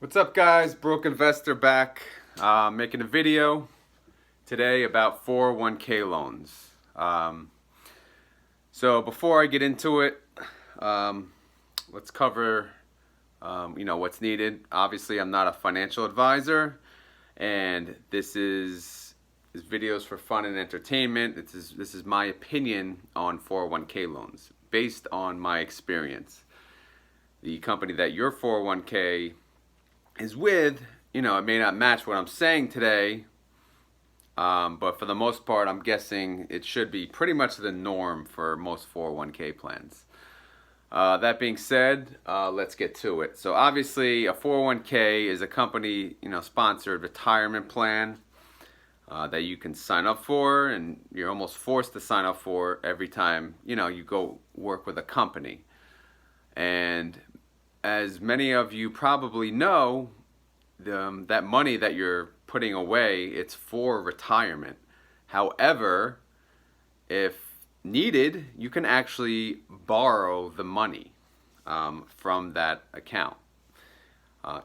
What's up, guys? Broke Investor back, making a video today about 401k loans. So before I get into it, let's cover what's needed. Obviously, I'm not a financial advisor, and this videos for fun and entertainment. This is my opinion on 401k loans based on my experience. The company that your 401k is with, it may not match what I'm saying today, but for the most part, I'm guessing it should be pretty much the norm for most 401k plans. That being said, let's get to it. So obviously, a 401k is a company, sponsored retirement plan that you can sign up for, and you're almost forced to sign up for every time, you go work with a company. And as many of you probably know, that money that you're putting away, it's for retirement. However, if needed, you can actually borrow the money from that account.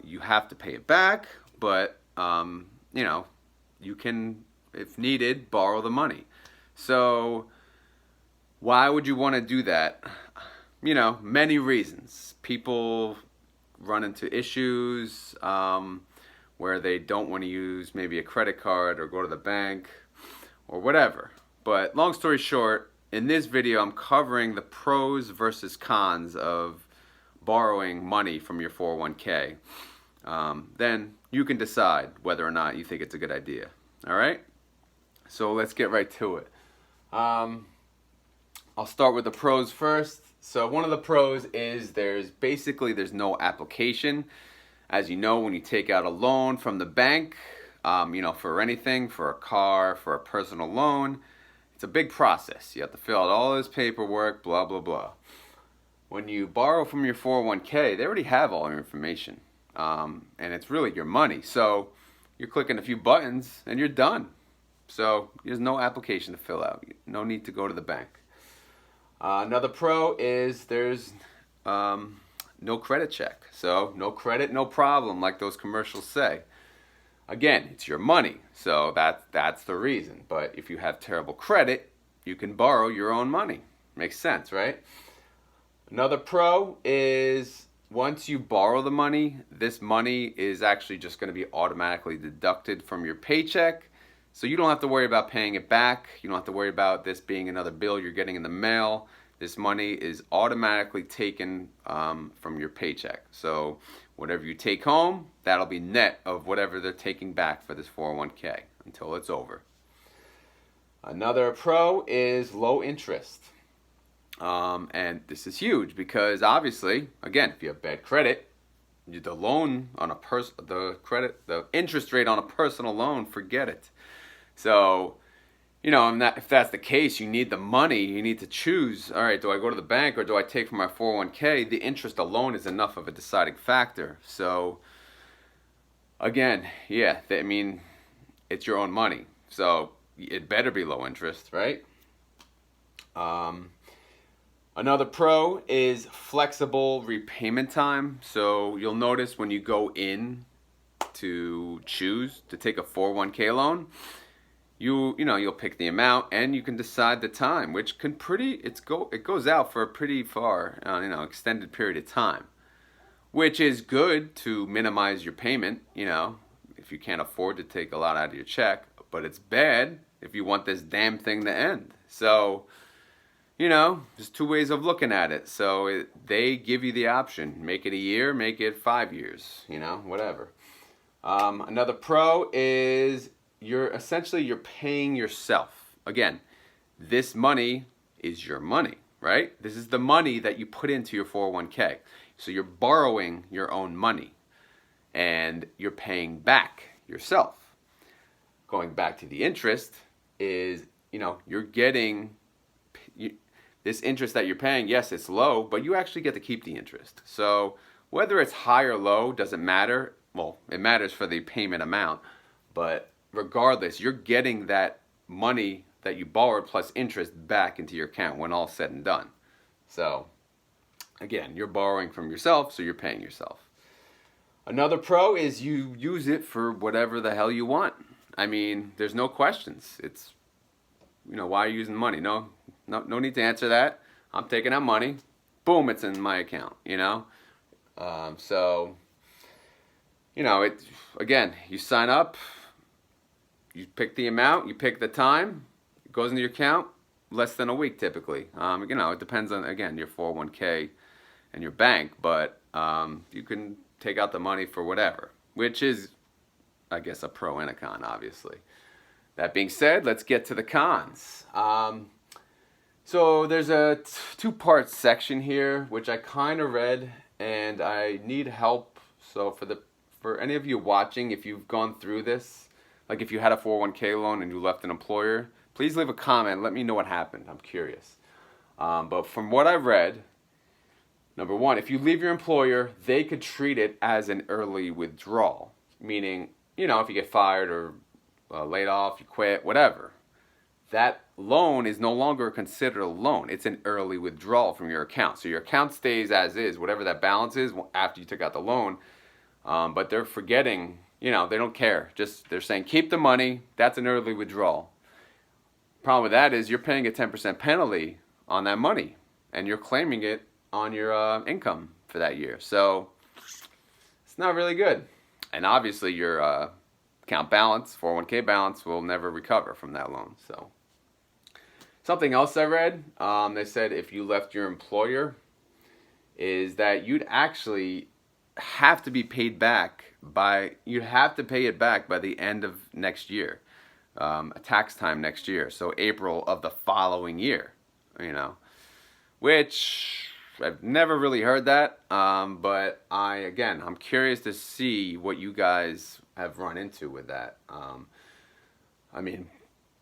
You have to pay it back, but you can, if needed, borrow the money. So why would you want to do that? Many reasons. People run into issues where they don't want to use maybe a credit card or go to the bank or whatever. But long story short, in this video, I'm covering the pros versus cons of borrowing money from your 401k. Then you can decide whether or not you think it's a good idea. All right? So let's get right to it. I'll start with the pros first. So one of the pros is there's no application. As you know, when you take out a loan from the bank, for anything, for a car, for a personal loan, it's a big process. You have to fill out all this paperwork, blah, blah, blah. When you borrow from your 401k, they already have all your information. And it's really your money. So you're clicking a few buttons and you're done. So there's no application to fill out. No need to go to the bank. Another pro is there's no credit check. So no credit, no problem, like those commercials say. Again, it's your money, so that's the reason. But if you have terrible credit, you can borrow your own money. Makes sense, right? Another pro is once you borrow the money, this money is actually just going to be automatically deducted from your paycheck. So you don't have to worry about paying it back. You don't have to worry about this being another bill you're getting in the mail. This money is automatically taken from your paycheck. So whatever you take home, that'll be net of whatever they're taking back for this 401k until it's over. Another pro is low interest. And this is huge because obviously, again, if you have bad credit, the loan on the interest rate on a personal loan, forget it. So, if that's the case, you need the money. You need to choose. All right, do I go to the bank or do I take from my 401k? The interest alone is enough of a deciding factor. So, again, it's your own money. So it better be low interest, right? Another pro is flexible repayment time. So you'll notice when you go in to choose to take a 401k loan, you'll pick the amount and you can decide the time, which it goes out for a pretty far extended period of time, which is good to minimize your payment, if you can't afford to take a lot out of your check, but it's bad if you want this damn thing to end. So there's two ways of looking at it. So they give you the option, make it a year, make it 5 years, whatever. Another pro is you're paying yourself. Again, this money is your money, right? This is the money that you put into your 401k. So you're borrowing your own money and you're paying back yourself. Going back to the interest is, you're getting this interest that you're paying. Yes, it's low, but you actually get to keep the interest. So whether it's high or low doesn't matter. Well, it matters for the payment amount, but regardless, you're getting that money that you borrowed plus interest back into your account when all's said and done. So again, you're borrowing from yourself, so you're paying yourself. Another pro is you use it for whatever the hell you want. I mean, there's no questions. It's, why are you using money? No need to answer that. I'm taking out money. Boom, it's in my account, So, it, again, you sign up, you pick the amount, you pick the time, it goes into your account, less than a week typically. It depends on, again, your 401k and your bank, but you can take out the money for whatever, which is, I guess, a pro and a con, obviously. That being said, let's get to the cons. So there's a two-part section here, which I kind of read, and I need help. So for any of you watching, if you've gone through this, like if you had a 401k loan and you left an employer, please leave a comment. Let me know what happened. I'm curious. But from what I read, number one, if you leave your employer, they could treat it as an early withdrawal. Meaning, if you get fired or laid off, you quit, whatever. That loan is no longer considered a loan. It's an early withdrawal from your account. So your account stays as is, whatever that balance is after you took out the loan. But they're forgetting, they don't care. Just they're saying keep the money. That's an early withdrawal. Problem with that is you're paying a 10% penalty on that money, and you're claiming it on your income for that year. So it's not really good. And obviously your account balance, 401k balance, will never recover from that loan. So something else I read, they said if you left your employer, is that you'd actually have to be paid back you'd have to pay it back by the end of next year, a tax time next year. So April of the following year, which I've never really heard that. But I'm curious to see what you guys have run into with that.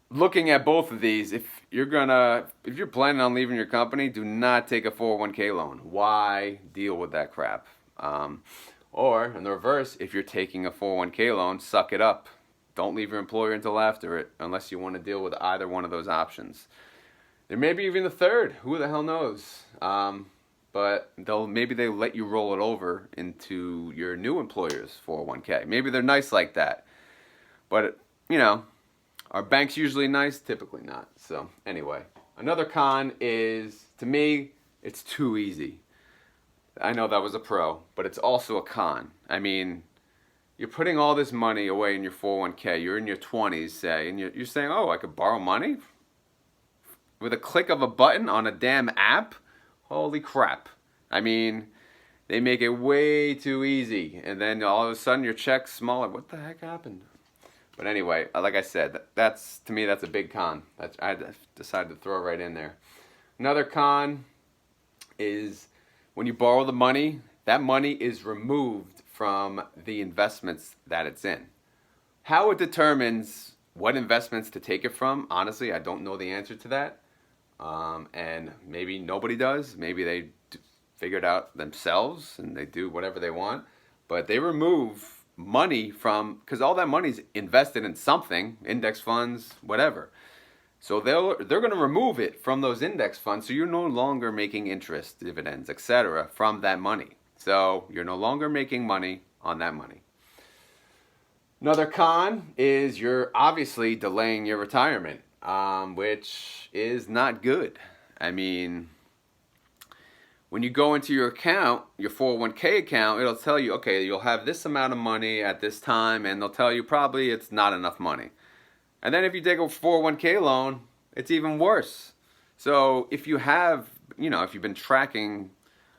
Looking at both of these, if you're planning on leaving your company, do not take a 401k loan. Why deal with that crap? Or in the reverse, if you're taking a 401k loan, suck it up. Don't leave your employer until after it, unless you want to deal with either one of those options. There may be even a third. Who the hell knows? But maybe they let you roll it over into your new employer's 401k. Maybe they're nice like that. But, are banks usually nice? Typically not. So anyway, another con is, to me, it's too easy. I know that was a pro, but it's also a con. You're putting all this money away in your 401k. You're in your 20s, say, and you're saying, oh, I could borrow money with a click of a button on a damn app? Holy crap. They make it way too easy. And then all of a sudden your check's smaller. What the heck happened? But anyway, like I said, to me, that's a big con. I decided to throw it right in there. Another con is when you borrow the money, that money is removed from the investments that it's in. How it determines what investments to take it from, honestly, I don't know the answer to that. And maybe nobody does. Maybe they figure it out themselves and they do whatever they want. But they remove money because all that money is invested in something, index funds, whatever. So they're going to remove it from those index funds, so you're no longer making interest, dividends, etc. from that money. So you're no longer making money on that money. Another con is you're obviously delaying your retirement, which is not good. When you go into your account, your 401k account, it'll tell you, okay, you'll have this amount of money at this time, and they'll tell you probably it's not enough money. And then if you take a 401k loan, it's even worse. So if you have, if you've been tracking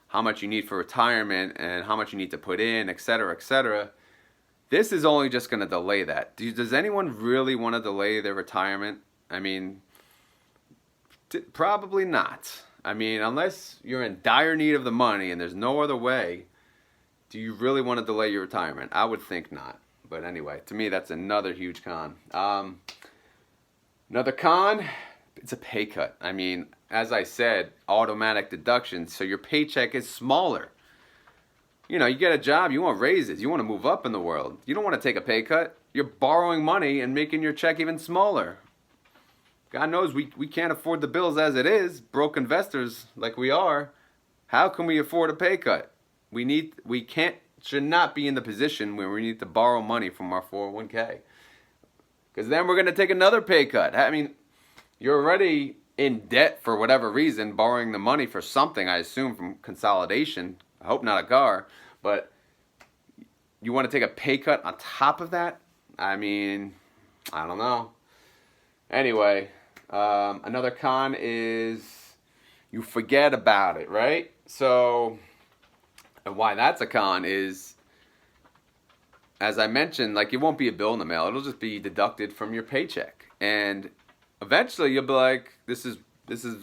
how much you need for retirement and how much you need to put in, etc., this is only just going to delay that. Does anyone really want to delay their retirement? Probably not. Unless you're in dire need of the money and there's no other way, do you really want to delay your retirement? I would think not. But anyway, to me, that's another huge con. Another con, it's a pay cut. As I said, automatic deductions, so your paycheck is smaller. You get a job, you want raises, you want to move up in the world. You don't want to take a pay cut. You're borrowing money and making your check even smaller. God knows we can't afford the bills as it is, broke investors like we are. How can we afford a pay cut? We can't should not be in the position where we need to borrow money from our 401k. Because then we're going to take another pay cut. I mean, you're already in debt for whatever reason, borrowing the money for something, I assume, from consolidation. I hope not a car. But you want to take a pay cut on top of that? I mean, I don't know. Anyway, another con is you forget about it, right? So, and why that's a con is, as I mentioned, like, it won't be a bill in the mail. It'll just be deducted from your paycheck. And eventually you'll be like, this is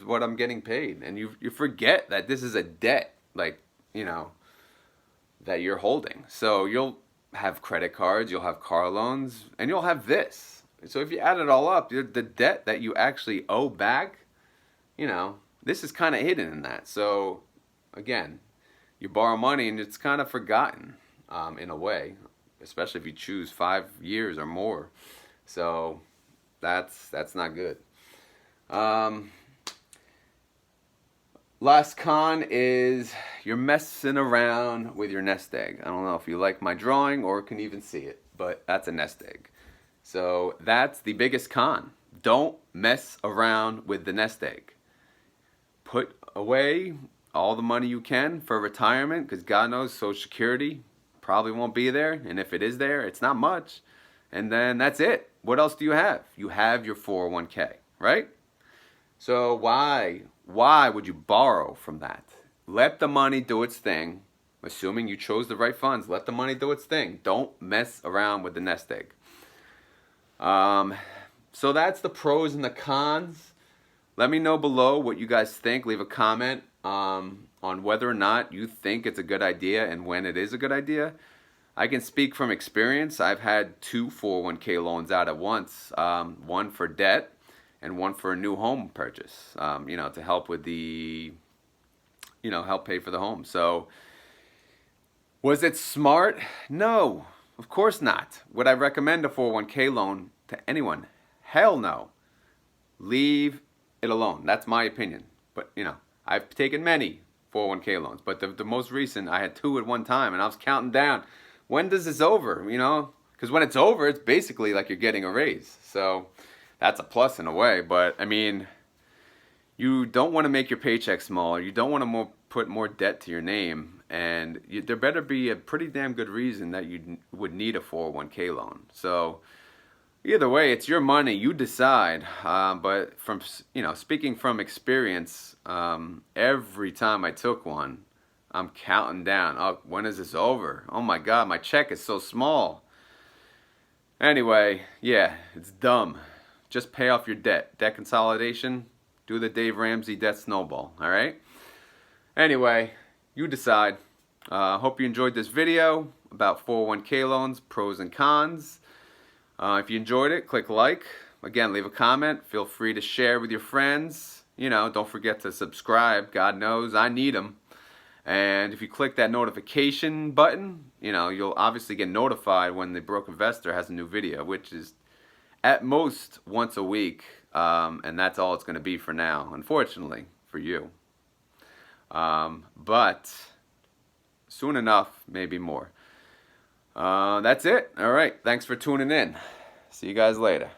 what I'm getting paid. And you forget that this is a debt, like, that you're holding. So you'll have credit cards, you'll have car loans, and you'll have this. So if you add it all up, the debt that you actually owe back, this is kind of hidden in that. So again, you borrow money and it's kind of forgotten in a way, especially if you choose 5 years or more. So that's not good. Last con is you're messing around with your nest egg. I don't know if you like my drawing or can even see it, but that's a nest egg. So that's the biggest con. Don't mess around with the nest egg. Put away all the money you can for retirement, because God knows Social Security probably won't be there. And if it is there, it's not much. And then that's it. What else do you have? You have your 401k, right? So why would you borrow from that? Let the money do its thing. Assuming you chose the right funds, let the money do its thing. Don't mess around with the nest egg. So that's the pros and the cons. Let me know below what you guys think. Leave a comment on whether or not you think it's a good idea and when it is a good idea. I can speak from experience. I've had 2 401k loans out at once. One for debt and one for a new home purchase, to help with the, help pay for the home. So was it smart? No, of course not. Would I recommend a 401k loan to anyone? Hell no. Leave it alone. That's my opinion. But, I've taken many 401k loans, but the most recent, I had 2 at one time, and I was counting down. When does this over, Because when it's over, it's basically like you're getting a raise. So that's a plus in a way. But, I mean, you don't want to make your paycheck smaller. You don't want to put more debt to your name. And there better be a pretty damn good reason that you would need a 401k loan. So either way, it's your money. You decide. But from speaking from experience, every time I took one, I'm counting down. Oh, when is this over? Oh my God, my check is so small. Anyway, yeah, it's dumb. Just pay off your debt. Debt consolidation. Do the Dave Ramsey debt snowball. All right. Anyway, you decide. Hope you enjoyed this video about 401k loans, pros and cons. If you enjoyed it, click like. Again, leave a comment. Feel free to share with your friends. Don't forget to subscribe. God knows I need them. And if you click that notification button, you'll obviously get notified when the Broke Investor has a new video, which is at most once a week. And that's all it's going to be for now, unfortunately, for you. But soon enough, maybe more. That's it. All right. Thanks for tuning in. See you guys later.